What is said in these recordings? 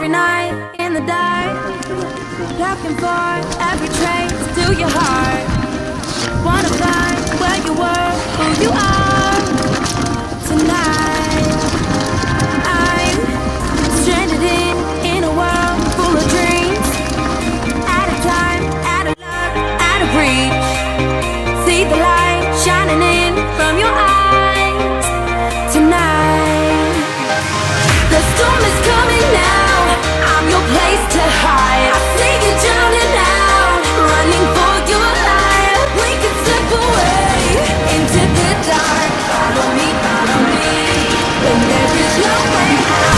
every night in the dark, looking for every trace to your heart. Wanna find where you were, who you are. Tonight I'm stranded in a world full of dreams. Out of time, out of love, out of reach. See the light shining in from your eyes. Tonight the storm is coming now. I'm your place to hide. I see you drowning out, running for your life. We can slip away into the dark. Follow me, when there is no way out.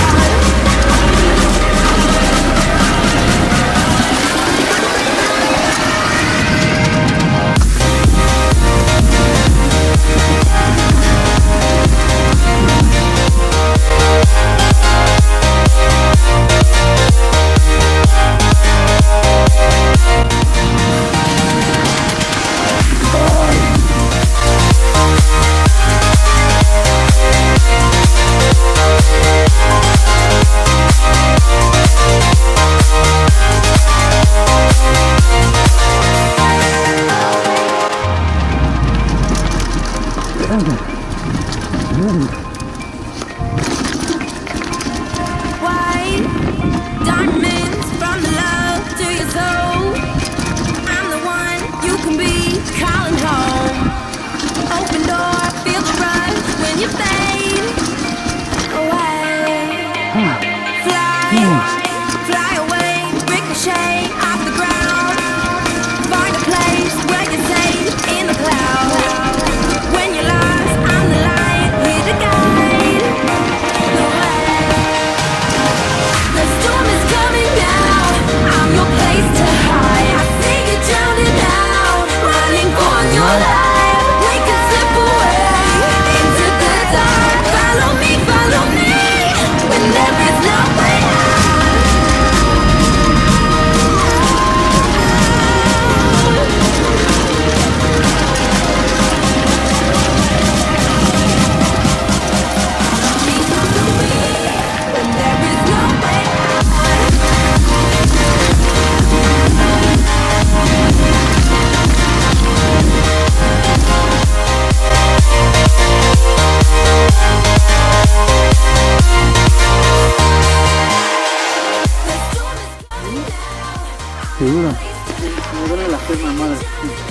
White diamonds from the love to your soul. I'm the one you can be calling home. Open door, feel the rush when you fade away. Fly away, ricochet off the ground. Find a place where you're safe in the clouds. When you're lost, I'm the light here to guide the way. The storm is coming now. I'm your place to hide. I see you drowning out, running for your life. We can slip away into the dark. Follow me, when there is no way out. When there is no way out. Seguro. Me duele la pierna, madre.